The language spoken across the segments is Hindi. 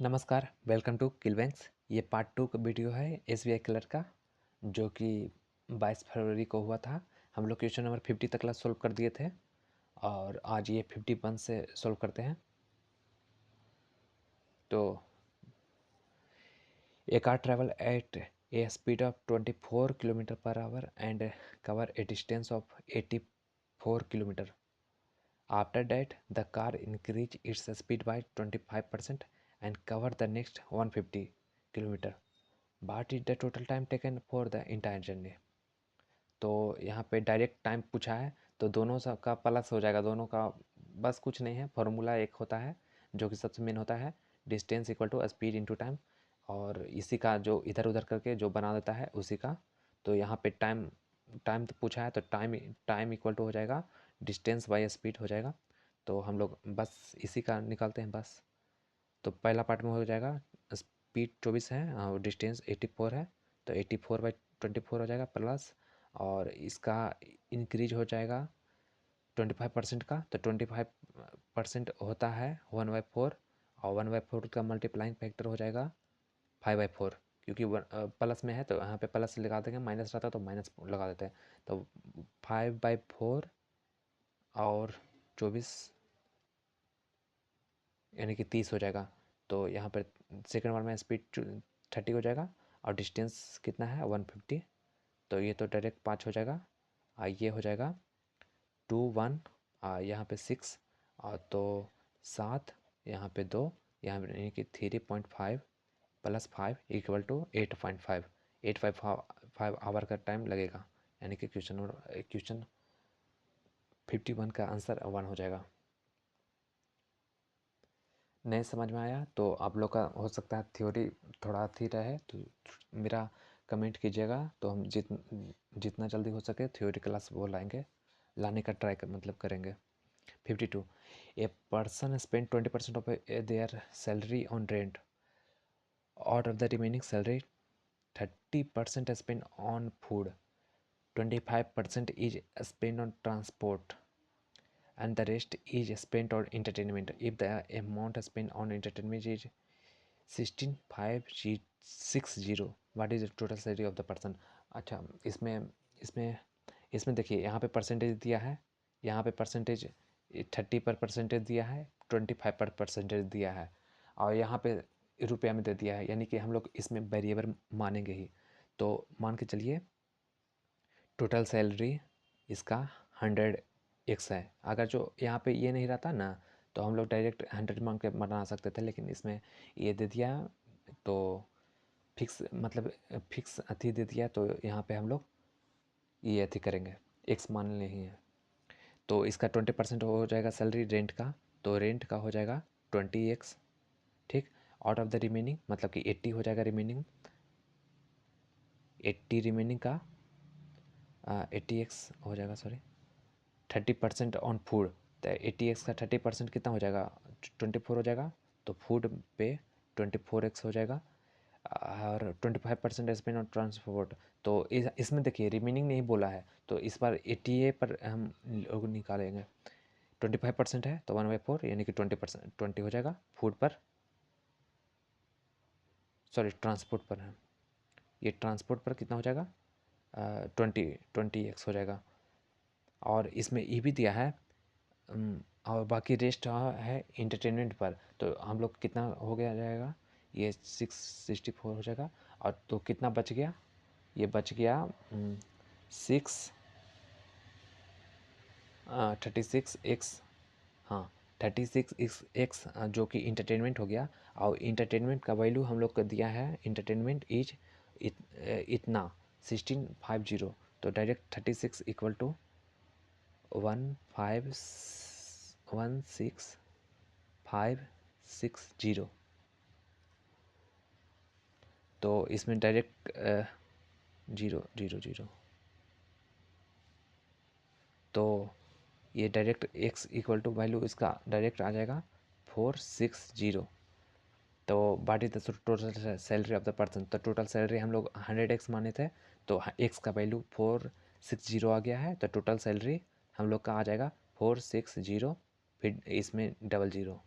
नमस्कार, वेलकम टू किलबैंक्स। ये पार्ट 2 का वीडियो है एसबीआई क्लर्क का, जो कि 22 फरवरी को हुआ था। हम लोग क्वेश्चन नंबर 50 तक ला सोल्व कर दिए थे और आज ये 51 से सोल्व करते हैं। तो a car travel at a speed of 24 kilometre per hour and cover a distance of 84 kilometre. After that, the car increased its speed by 25% and covered the next 150 kilometer. What is the total time taken for the entire journey? तो यहाँ पे डायरेक्ट टाइम पूछा है, तो दोनों का प्लस हो जाएगा। दोनों का बस कुछ नहीं है, फॉर्मूला एक होता है जो कि सबसे मेन होता है, distance equal to speed into time, और इसी का जो इधर उधर करके जो बना देता है उसी का। तो यहाँ पे टाइम टाइम तो पूछा है, तो टाइम इक्वल टू हो जाएगा डिस्टेंस बाय स्पीड हो जाएगा। तो हम लोग बस इसी का निकालते हैं बस। तो पहला पार्ट में हो जाएगा स्पीड 24 है और डिस्टेंस 84 है, तो 84/24 हो जाएगा प्लस, और इसका इंक्रीज हो जाएगा 25% का, तो 25% होता है 1/4, और 1/4 का मल्टीप्लाइंग फैक्टर हो जाएगा 5/4, क्योंकि प्लस में है तो यहाँ पे प्लस लगा देंगे, माइनस रहता तो माइनस लगा देते हैं। तो 5/4 और 24 यानी कि 30 हो जाएगा। तो यहाँ पर सेकेंड बार में स्पीड 30 हो जाएगा और डिस्टेंस कितना है 150, तो ये तो डायरेक्ट 5 हो जाएगा। ये हो जाएगा 2 1, यहाँ पे 6, और तो 7, यहाँ पे 2, यहाँ पे यानी कि 3.5 प्लस 5 इक्वल टू 8.5, 8.5 आवर का टाइम लगेगा, यानी कि क्वेश्चन 51 का आंसर 1 हो जाएगा। नहीं समझ में आया तो आप लोग का हो सकता है थ्योरी थोड़ा थी रहे, तो मेरा कमेंट कीजिएगा, तो हम जितना जल्दी हो सके थ्योरी क्लास वो लाने का मतलब करेंगे। 52, a person spend 20% of their salary on rent, out of the remaining salary 30% spent on food, 25% is spent on transport, and the rest is spent on entertainment. If the amount spent on entertainment is 16,560, what is the total salary of the person? अच्छा, इसमें इसमें इसमें देखिए, यहाँ पे परसेंटेज दिया है, यहाँ पे परसेंटेज 30 पर परसेंटेज दिया है, 25 पर परसेंटेज दिया है, और यहाँ पे रुपया में दे दिया है, यानी कि हम लोग इसमें वेरिएबल मानेंगे ही। तो मान के चलिए टोटल सैलरी इसका 100x है। अगर जो यहाँ पे ये नहीं रहता ना, तो हम लोग डायरेक्ट 100 मान के बना सकते थे, लेकिन इसमें ये दे दिया तो फिक्स, मतलब फिक्स अथी दे दिया, तो यहाँ पे हम लोग ये अथी करेंगे, एक्स मान नहीं है। तो इसका 20% हो जाएगा सैलरी रेंट का, तो रेंट का हो जाएगा 20x, ठीक। आउट ऑफ द रिमेनिंग मतलब कि 80 हो जाएगा, रिमेनिंग 80 रिमेनिंग का 80x हो जाएगा, सॉरी 30% ऑन फूड, तो 80x का 30% कितना हो जाएगा 24 हो जाएगा, तो फूड पे 24x हो जाएगा, और 25% स्पेंड ऑन ट्रांसपोर्ट। तो इसमें देखिए रिमेनिंग नहीं बोला है, तो इस बार 80 पर हम लोग निकालेंगे। 25% है तो 1/4 यानी कि 20%, 20 हो जाएगा फूड पर, सॉरी ट्रांसपोर्ट पर है, ये ट्रांसपोर्ट पर कितना हो जाएगा 20x हो जाएगा। और इसमें ये भी दिया है और बाकी रेस्ट है इंटरटेनमेंट पर, तो हम लोग कितना हो गया जाएगा, ये 664 हो जाएगा, और तो कितना बच गया, ये बच गया 6 36x, हाँ 36x जो कि इंटरटेनमेंट हो गया, और इंटरटेनमेंट का वैल्यू हम लोग को दिया है, इंटरटेनमेंट इज इतना 1650, तो डायरेक्ट 36 इक्वल टू 1516560, तो इसमें डायरेक्ट 000, तो ये direct x equal to value इसका डायरेक्ट आ जाएगा 460। तो what is the total salary of the person, तो टोटल सैलरी हम लोग 100x माने थे, तो x का वैल्यू 460 आ गया है, तो टोटल सैलरी हम लोग का आ जाएगा 460, फिर इसमें 00,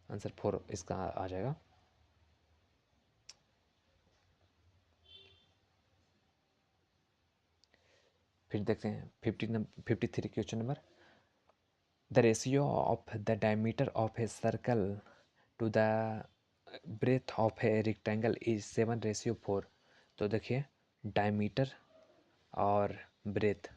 आंसर 4 इसका आ जाएगा। फिर देखते हैं 53 question number. The ratio of the diameter of a circle to the breadth of a rectangle is 7:4। तो देखिए डायमीटर और ब्रेथ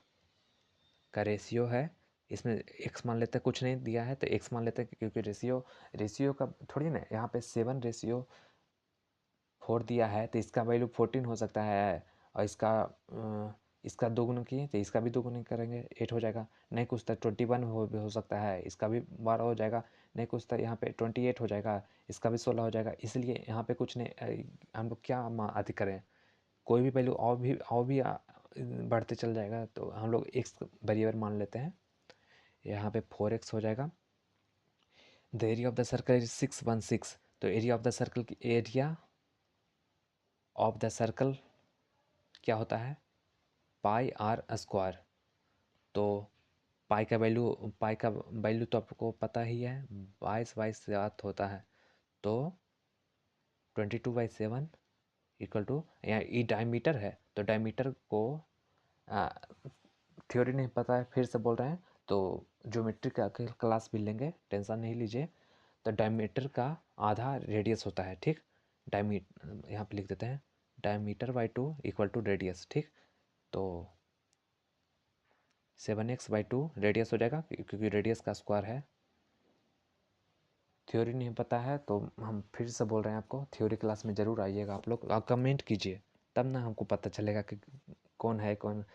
का रेशियो है, इसमें एक्स मान लेते हैं, कुछ नहीं दिया है तो एक्स मान लेते हैं, क्योंकि रेशियो का थोड़ी ना, यहाँ पे 7:4 दिया है तो इसका वैल्यू 14 हो सकता है, और इसका दो गुना किए तो इसका भी दो गुना करेंगे 8 हो जाएगा। नहीं कुछ तो 21 हो सकता है, इसका भी 12 हो जाएगा। नहीं कुछ तो यहाँ पे 28 हो जाएगा, इसका भी 16 हो जाएगा। इसलिए यहाँ पे कुछ नहीं, हम लोग क्या अधिक करें, कोई भी वैल्यू और भी बढ़ते चल जाएगा, तो हम लोग एक्स वेरिएबल मान लेते हैं। यहाँ पे 4x हो जाएगा। The area of the circle is 616। तो एरिया ऑफ द सर्कल क्या होता है, पाई आर स्क्वायर। तो पाई का वैल्यू तो आपको पता ही है, 22/7 होता है। तो 22/7 इक्वल टू, यहाँ ई डायमीटर है तो डायमीटर को थ्योरी नहीं पता है, फिर से बोल रहे हैं तो ज्योमेट्री का क्लास भी लेंगे, टेंशन नहीं लीजिए। तो डायमीटर का आधा रेडियस होता है, ठीक। यहाँ पे लिख देते हैं डायमीटर/2 इक्वल टू रेडियस, ठीक। तो 7x/2 रेडियस हो जाएगा, क्योंकि रेडियस का स्क्वायर है। थ्योरी नहीं पता है तो हम फिर से बोल रहे हैं आपको, थ्योरी क्लास में ज़रूर आइएगा आप लोग, आप कमेंट कीजिए, तब ना हमको पता चलेगा कि कौन है कौन,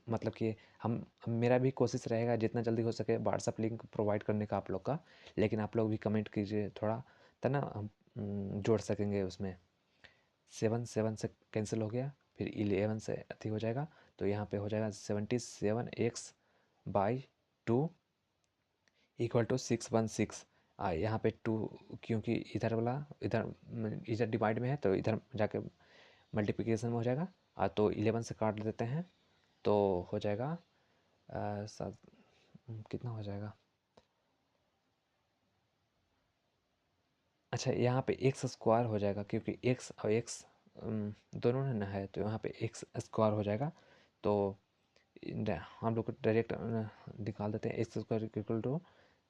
मतलब कि हम मेरा भी कोशिश रहेगा जितना जल्दी हो सके व्हाट्सअप लिंक प्रोवाइड करने का आप लोग का, लेकिन आप लोग भी कमेंट कीजिए थोड़ा, तब ना हम जोड़ सकेंगे उसमें। 7 से कैंसिल हो गया, फिर 11 से अति हो जाएगा, तो यहाँ पे हो जाएगा 77x/2 इक्वल टू 616। यहाँ पे 2, क्योंकि इधर डिवाइड में है तो इधर जाके मल्टीप्लिकेशन में हो जाएगा। तो 11 से काट देते हैं तो हो जाएगा कितना हो जाएगा, अच्छा यहाँ पे एक्स स्क्वायर हो जाएगा, क्योंकि एक्स और एक्स दोनों ने ना है, तो यहाँ पे एक्स स्क्वायर हो जाएगा। तो हम लोग डायरेक्ट निकाल देते हैं, x square equal to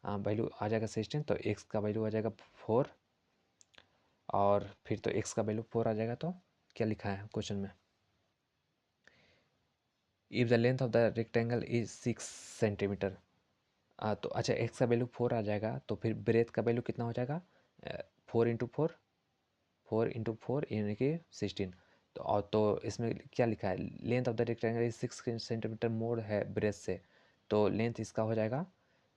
value आ जाएगा 16, तो एक्स का वैल्यू आ जाएगा 4, और फिर तो एक्स का वैल्यू 4 आ जाएगा। तो क्या लिखा है क्वेश्चन में, if the length of the rectangle is 6 centimetre. तो अच्छा एक्स का वैल्यू 4 आ जाएगा, तो फिर ब्रेथ का वैल्यू कितना हो जाएगा, 4 इंटू फोर यानी कि 16। तो इसमें क्या लिखा है, length of the rectangle is 6 centimetre more है ब्रेथ से, तो लेंथ इसका हो जाएगा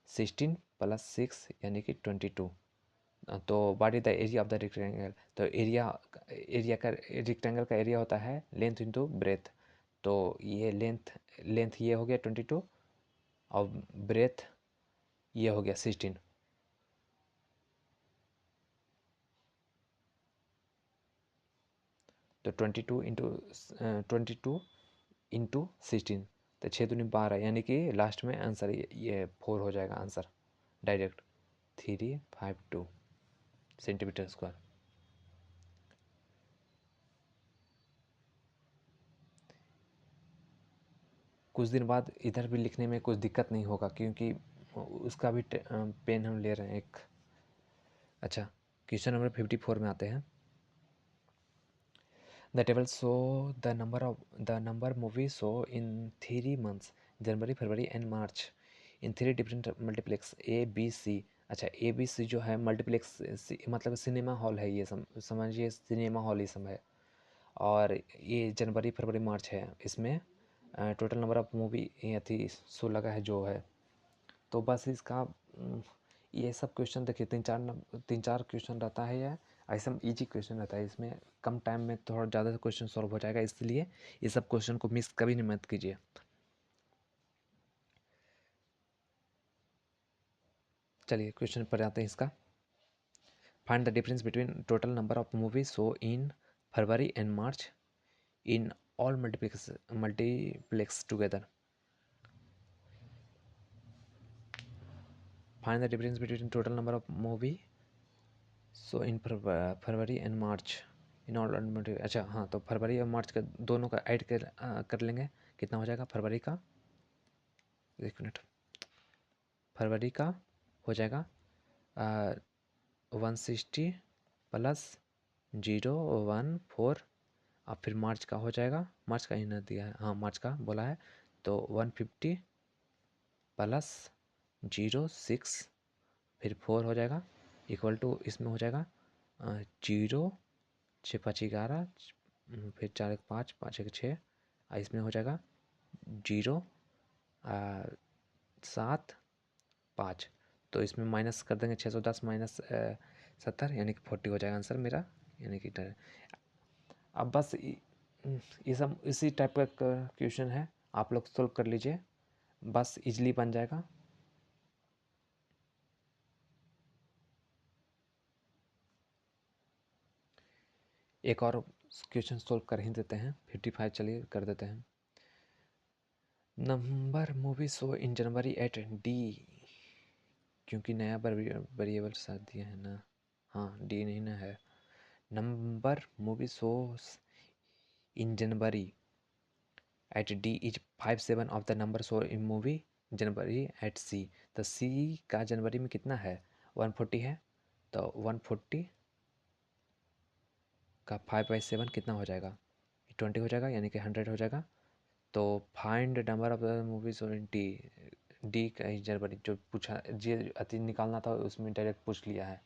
16 + 6 यानी कि 22। तो what is the area of the rectangle, तो एरिया का रेक्टेंगल का एरिया होता है लेंथ इंटू ब्रेथ। तो ये लेंथ ये हो गया 22, और ब्रेथ ये हो गया 16। तो 22 इंटू 16, तो 6×2 = 12, यानी कि लास्ट में आंसर ये 4 हो जाएगा आंसर डायरेक्ट, 352 सेंटीमीटर स्क्वायर। कुछ दिन बाद इधर भी लिखने में कुछ दिक्कत नहीं होगा, क्योंकि उसका भी पेन हम ले रहे हैं एक। अच्छा क्वेश्चन नंबर 54 में आते हैं। The table show the number movie show in 3 months, January, February and March, in 3 different multiplex ABC। अच्छा ABC जो है मल्टीप्लेक्स, मतलब सिनेमा हॉल है, ये समझिए सिनेमा हॉल ये सब है। और ये जनवरी, फरवरी, मार्च है, इसमें टोटल नंबर ऑफ मूवी थी 16 का है जो है। तो बस इसका ये सब क्वेश्चन देखिए, तीन चार क्वेश्चन रहता है, यह ऐसा इजी क्वेश्चन रहता है, इसमें कम टाइम में थोड़ा ज़्यादा क्वेश्चन सॉल्व हो जाएगा, इसलिए ये सब क्वेश्चन को मिस कभी नहीं मत कीजिए। चलिए क्वेश्चन पर आते हैं इसका। Find the difference between total number of movies show in February and March in all multiplex together. Find the difference between total number of movie so in February and March in all. अच्छा हाँ, तो फरवरी और मार्च का दोनों का ऐड कर लेंगे। कितना हो जाएगा फरवरी का, एक मिनट, फरवरी का हो जाएगा 160 प्लस 014। अब फिर मार्च का हो जाएगा, मार्च का ही ना दिया है, हाँ मार्च का बोला है, तो 150 प्लस 06 फिर 4 हो जाएगा इक्वल टू, इसमें हो जाएगा 0 6 5 11 फिर 4 1 5 5 1 6, इसमें हो जाएगा 0 7 5। तो इसमें माइनस कर देंगे 610 माइनस 70 यानी कि 40 हो जाएगा आंसर मेरा, यानी कि अब बस ये सब इसी टाइप का क्वेश्चन है, आप लोग सोल्व कर लीजिए, बस इजली बन जाएगा। एक और क्वेश्चन सोल्व कर ही देते हैं, 55 चलिए कर देते हैं। Number movie show in January at D, क्योंकि नया वेरिएबल साथ दिया है ना, हाँ डी नहीं ना है। Number movie shows in January at D is 57 of the number show in movie January at C. तो सी का जनवरी में कितना है, 140 है, तो 140 का 5/7 कितना हो जाएगा, 20 हो जाएगा, यानी कि 100 हो जाएगा। तो find number of the movies in D, D का ही जनवरी जो पूछा, ये अति निकालना था उसमें डायरेक्ट पूछ लिया है,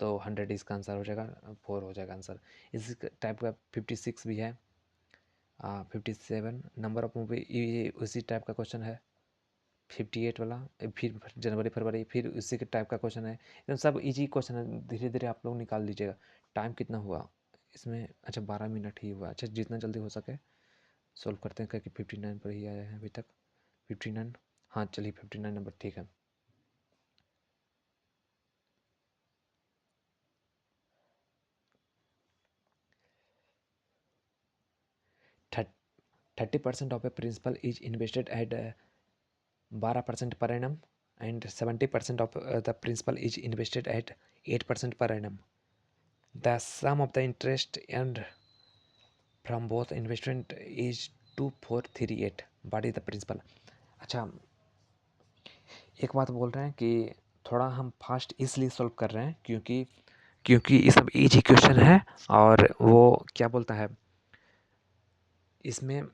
तो 100 इसका आंसर हो जाएगा, 4 हो जाएगा आंसर। इस टाइप का 56 भी है, 57 नंबर ऑफ मूवी, ये उसी टाइप का क्वेश्चन है। 58 वाला फिर जनवरी फरवरी, फिर उसी के टाइप का क्वेश्चन है, एकदम सब इजी क्वेश्चन है, धीरे धीरे आप लोग निकाल लीजिएगा। टाइम कितना हुआ इसमें, अच्छा 12 मिनट ही हुआ, अच्छा जितना जल्दी हो सके सॉल्व करते हैं, क्योंकि 59 पर ही आया है अभी तक, 59, हाँ चलिए 59 नंबर ठीक है। 30% of a principal is invested at 12% per annum and 70% of the principal is invested at 8% per annum. The sum of the interest earned from both investment is 2438. What is the principal? अच्छा, एक बात बोल रहे हैं कि थोड़ा हम फास्ट इसलिए सॉल्व कर रहे हैं क्योंकि ये सब इजी क्वेश्चन है, और वो क्या बोलता है, इसमें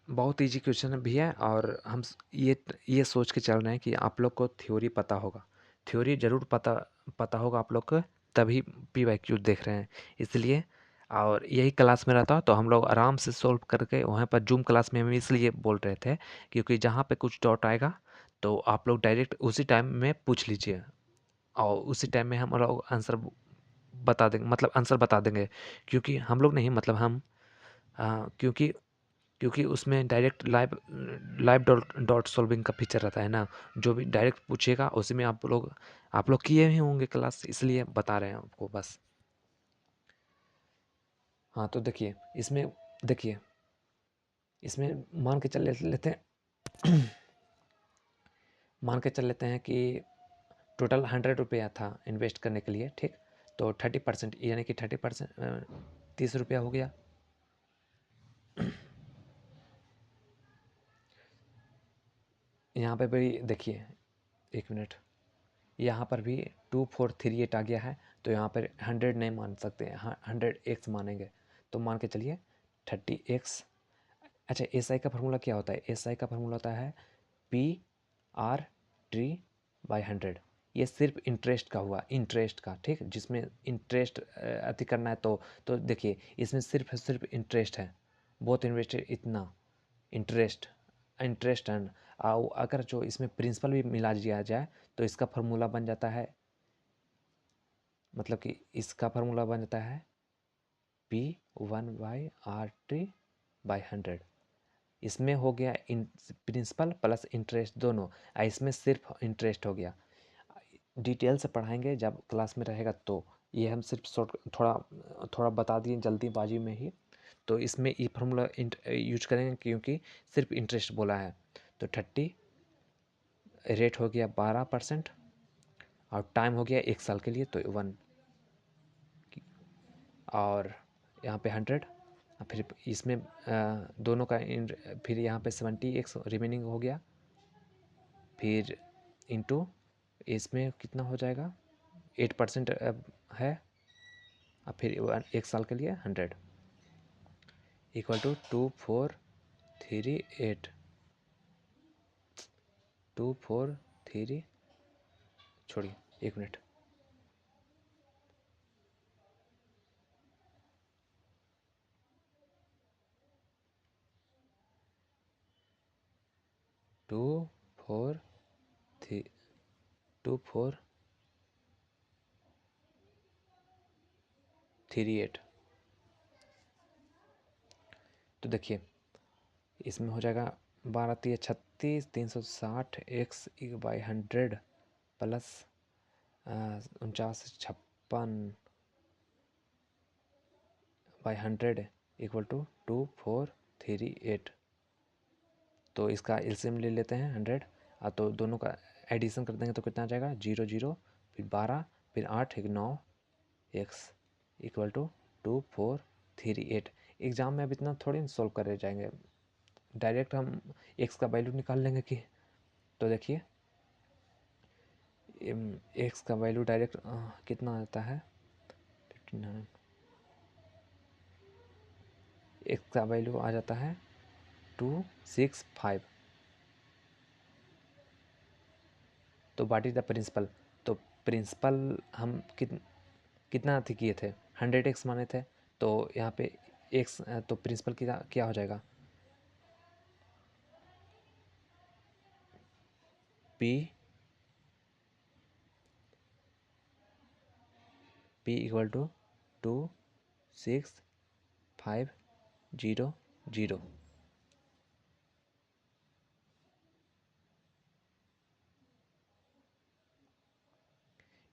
बहुत इजी क्वेश्चन भी है, और हम ये सोच के चल रहे हैं कि आप लोग को थ्योरी पता होगा, थ्योरी ज़रूर पता होगा आप लोग को, तभी PYQ देख रहे हैं इसलिए। और यही क्लास में रहता तो हम लोग आराम से सॉल्व करके वहाँ पर जूम क्लास में हम इसलिए बोल रहे थे, क्योंकि जहाँ पे कुछ डाउट आएगा तो आप लोग डायरेक्ट उसी टाइम में पूछ लीजिए, और उसी टाइम में हम लोग आंसर बता देंगे, मतलब आंसर बता देंगे, क्योंकि हम लोग नहीं, मतलब हम, क्योंकि क्योंकि उसमें direct live live dot dot solving का फीचर रहता है ना, जो भी डायरेक्ट पूछेगा उसी में आप लोग किए ही होंगे क्लास, इसलिए बता रहे हैं आपको बस। हाँ तो देखिए इसमें मान के चल लेते हैं मान के चल लेते हैं कि टोटल 100 रुपया था इन्वेस्ट करने के लिए, ठीक, तो 30% यानी कि 30%, 30 रुपया हो गया। यहाँ पे भी देखिए, एक मिनट, यहाँ पर भी 2438 आ गया है, तो यहाँ पर 100 नहीं मान सकते, हाँ 100x मानेंगे, तो मान के चलिए 30x। अच्छा SI का फार्मूला क्या होता है, SI का फार्मूला होता है PR/100। ये सिर्फ इंटरेस्ट का हुआ, इंटरेस्ट का, ठीक, जिसमें इंटरेस्ट अति करना है, तो देखिए इसमें सिर्फ इंटरेस्ट है, बहुत इन्वेस्टेड इतना इंटरेस्ट, इंटरेस्ट एंड, अगर जो इसमें प्रिंसिपल भी मिला दिया जाए तो इसका फार्मूला बन जाता है, मतलब कि इसका फार्मूला बन जाता है P1/RT/100। इसमें हो गया प्रिंसिपल प्लस इंटरेस्ट दोनों, इसमें सिर्फ इंटरेस्ट हो गया। डिटेल से पढ़ाएंगे जब क्लास में रहेगा, तो ये हम सिर्फ शॉर्ट थोड़ा बता दिए जल्दीबाजी में ही, तो इसमें ये फार्मूला यूज करेंगे क्योंकि सिर्फ इंटरेस्ट बोला है। तो 30 रेट हो गया 12%, और टाइम हो गया 1 साल के लिए तो 1, और यहाँ पे 100, फिर इसमें दोनों का फिर यहाँ पे 70x रिमेनिंग हो गया, फिर इंटू इसमें कितना हो जाएगा 8% है, और फिर 1 साल के लिए 100 इक्वल टू 2438 243, छोड़िए 1 मिनट, 2438। तो देखिए इसमें हो जाएगा 12×3 = 36, 360x/100 प्लस 49/100 इक्वल टू 2438। तो इसका एलसीएम ले लेते हैं 100, तो दोनों का एडिशन कर देंगे तो कितना आ जाएगा 0 0, फिर 12, फिर 8 1 9 x इक्वल टू 2438। एग्ज़ाम में अब इतना थोड़ी सॉल्व करे जाएंगे, डायरेक्ट हम x का वैल्यू निकाल लेंगे कि, तो देखिए x का वैल्यू डायरेक्ट कितना आता है 59, x का वैल्यू आ जाता है 265। तो व्हाट इज द प्रिंसिपल, तो प्रिंसिपल हम कितना अथी किए थे 100x माने थे, तो यहाँ पे x तो प्रिंसिपल क्या हो जाएगा p इक्वल टू 26500।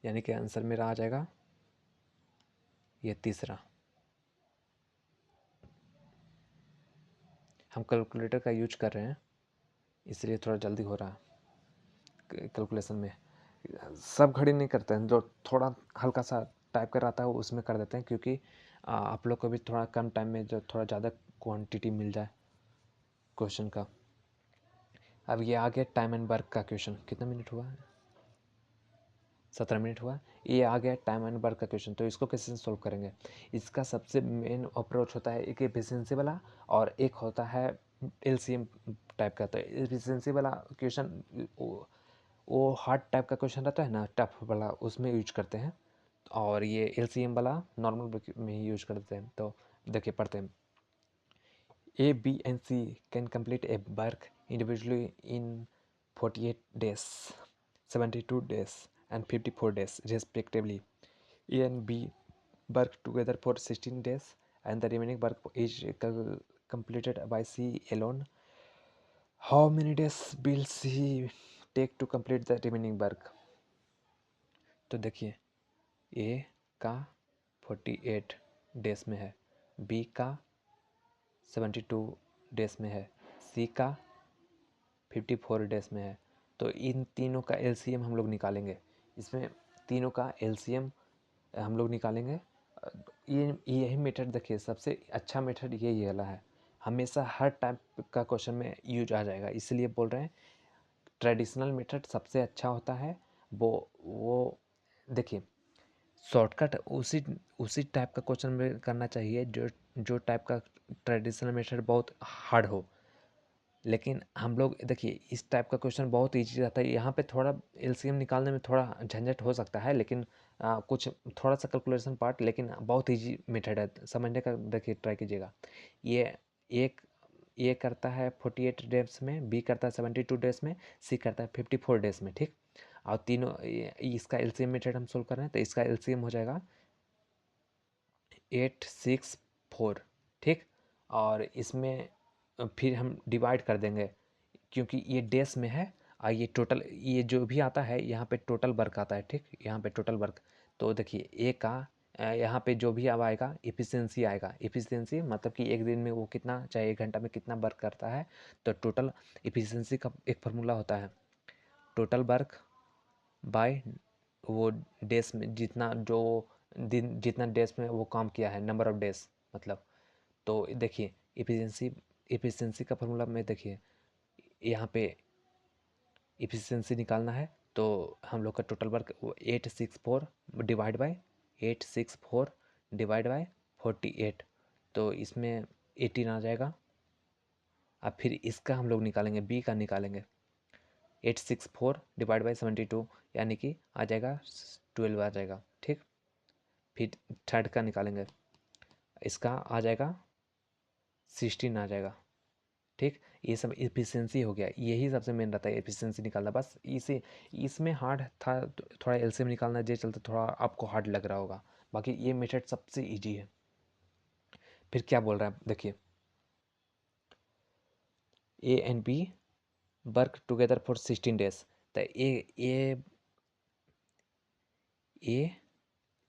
यानी कि आंसर मेरा आ जाएगा ये तीसरा। हम कैलकुलेटर का यूज कर रहे हैं इसलिए थोड़ा जल्दी हो रहा है कैलकुलेशन में। सब घड़ी नहीं करते हैं, जो थोड़ा हल्का सा टाइप कर आता है उसमें कर देते हैं, क्योंकि आप लोग को भी थोड़ा कम टाइम में जो थोड़ा ज़्यादा क्वांटिटी मिल जाए क्वेश्चन का। अब ये आ गया टाइम एंड वर्क का क्वेश्चन, कितना मिनट हुआ है 17 मिनट हुआ। ये आ गया टाइम एंड वर्क का क्वेश्चन, तो इसको कैसे सॉल्व करेंगे। इसका सबसे मेन अप्रोच होता है एक एफिशिएंसी वाला और एक होता है एलसीएम टाइप का। तो एफिशिएंसी वाला क्वेश्चन वो हार्ड टाइप का क्वेश्चन रहता है ना, टफ वाला, उसमें यूज करते हैं, और ये एलसीएम वाला नॉर्मल में ही यूज करते हैं। तो देखिए पढ़ते हैं। A, B and C can complete a work individually in 48 days, 72 days and 54 days respectively. A and B work together for 16 days and the remaining work is completed by C alone. How many days will C take to complete the remaining work? तो देखिए A का 48 डेज में है, B का 72 डेज में है, सी का 54 डेज में है। तो इन तीनों का एलसीएम हम लोग निकालेंगे। इसमें तीनों का एलसीएम हम लोग निकालेंगे। यही मेथड देखिए सबसे अच्छा मेथड ये वाला है, हमेशा हर टाइप का क्वेश्चन में यूज आ जाएगा, इसलिए बोल रहे हैं ट्रेडिशनल मेथड सबसे अच्छा होता है। वो देखिए शॉर्टकट उसी टाइप का क्वेश्चन में करना चाहिए जो टाइप का ट्रेडिशनल मेथड बहुत हार्ड हो। लेकिन हम लोग देखिए इस टाइप का क्वेश्चन बहुत इजी रहता है, यहाँ पे थोड़ा एलसीएम निकालने में थोड़ा झंझट हो सकता है, लेकिन कुछ थोड़ा सा कैलकुलेशन पार्ट, लेकिन बहुत इजी मेथड है, समझने का देखिए ट्राई कीजिएगा। ये एक ये करता है 48 डेज में, बी करता है 72 डेज में, सी करता है 54 डेज में, ठीक। और तीनों इसका एलसीएम मेथड हम सोल्व कर रहे हैं, तो इसका एलसीएम हो जाएगा 864, ठीक। और इसमें फिर हम डिवाइड कर देंगे, क्योंकि ये डेज में है और ये टोटल, ये जो भी आता है यहाँ पे टोटल वर्क आता है, ठीक। यहाँ पे टोटल वर्क, तो देखिए ए का यहाँ पे जो भी अब आएगा एफिशिएंसी आएगा। एफिशिएंसी मतलब कि एक दिन में वो कितना, चाहे 1 घंटा में कितना वर्क करता है। तो टोटल एफिशिएंसी का एक फार्मूला होता है टोटल वर्क बाय वो डेज में जितना जो दिन जितना डेज में वो काम किया है, नंबर ऑफ डेज मतलब। तो देखिए इफिशियंसी का फॉर्मूला में देखिए यहाँ पे इफिशियंसी निकालना है तो हम लोग का total work 864 divide by 864 divide by 48, तो इसमें 18 आ जाएगा। अब फिर इसका हम लोग निकालेंगे, बी का निकालेंगे, 864 डिवाइड बाई 72 यानी कि आ जाएगा 12 आ जाएगा, ठीक। फिर थर्ड का निकालेंगे, इसका आ जाएगा 16 आ जाएगा, ठीक। ये सब एफिशिएंसी हो गया, यही सबसे मेन रहता है एफिशिएंसी निकालना। बस इसे इसमें हार्ड था थोड़ा एलसीएम निकालना, जे चलते थोड़ा आपको हार्ड लग रहा होगा, बाकी ये मेथड सबसे ईजी है। फिर क्या बोल रहा है देखिए, A and B work together for 16 days. तो ए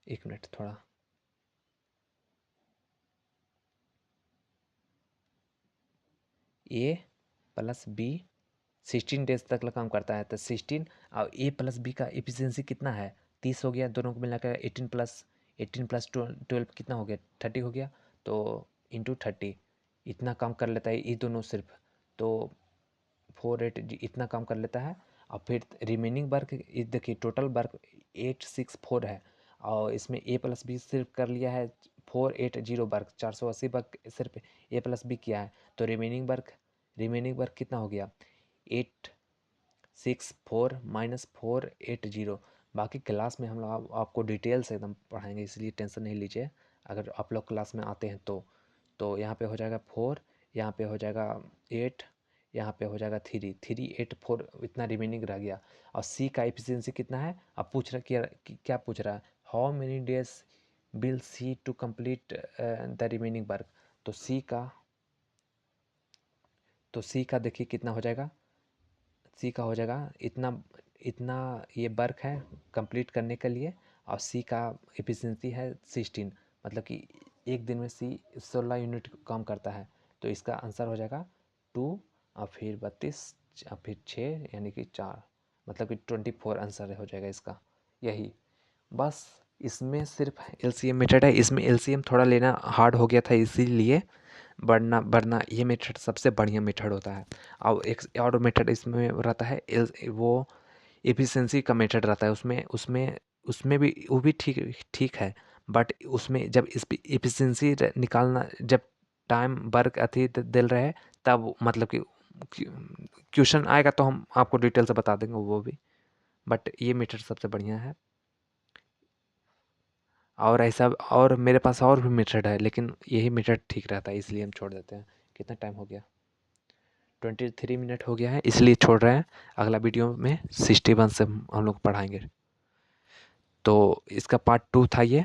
एक मिनट थोड़ा, ए प्लस बी 16 डेज तक काम करता है, तो 16 और ए प्लस बी का एफिशिएंसी कितना है, 30 हो गया, दोनों को मिलाकर 18 प्लस 12 कितना हो गया, 30 हो गया। तो इंटू 30 इतना काम कर लेता है ये दोनों सिर्फ, तो 48 इतना काम कर लेता है। और फिर रिमेनिंग वर्क देखिए टोटल वर्क 864 है, और इसमें ए प्लस बी सिर्फ कर लिया है 480 वर्क, 480 वर्क सिर्फ ए प्लस बी किया है। तो रिमेनिंग वर्क कितना हो गया, 864 माइनस 480। बाकी क्लास में हम लोग आपको डिटेल से एकदम पढ़ाएंगे, इसलिए टेंशन नहीं लीजिए। अगर आप लोग क्लास में आते हैं तो यहाँ पे हो जाएगा 4, यहाँ पे हो जाएगा 8, यहाँ पे हो जाएगा 3 3 8 4 इतना रिमेनिंग रह गया। और सी का एफिशिएंसी कितना है, अब पूछ रहा क्या पूछ रहा है, how many days will C to complete the remaining work. तो सी का देखिए कितना हो जाएगा, सी का हो जाएगा इतना इतना ये वर्क है कंप्लीट करने के लिए, और सी का एफिशिएंसी है 16, मतलब कि एक दिन में सी 16 यूनिट काम करता है। तो इसका आंसर हो जाएगा 2 और फिर 32 और फिर 6 यानी कि 4, मतलब कि 24 आंसर हो जाएगा इसका। यही बस, इसमें सिर्फ एलसीएम मेथड है, इसमें एलसीएम थोड़ा लेना हार्ड हो गया था इसीलिए, वरना ये मेथड सबसे बढ़िया मेथड होता है। और एक और मेथड इसमें रहता है वो एफिशिएंसी का मेथड रहता है, उसमें उसमें उसमें भी वो भी ठीक ठीक है। बट उसमें जब इस एफिशिएंसी निकालना, जब टाइम वर्क अति दिल रहे, तब मतलब कि क्वेश्चन आएगा तो हम आपको डिटेल से बता देंगे वो भी। बट ये मेथड सबसे बढ़िया है। और ऐसा और मेरे पास और भी मेथड है, लेकिन यही मेथड ठीक रहता है, इसलिए हम छोड़ देते हैं। कितना टाइम हो गया, 23 मिनट हो गया है, इसलिए छोड़ रहे हैं। अगला वीडियो में 61 से हम लोग पढ़ाएंगे। तो इसका पार्ट 2 था ये।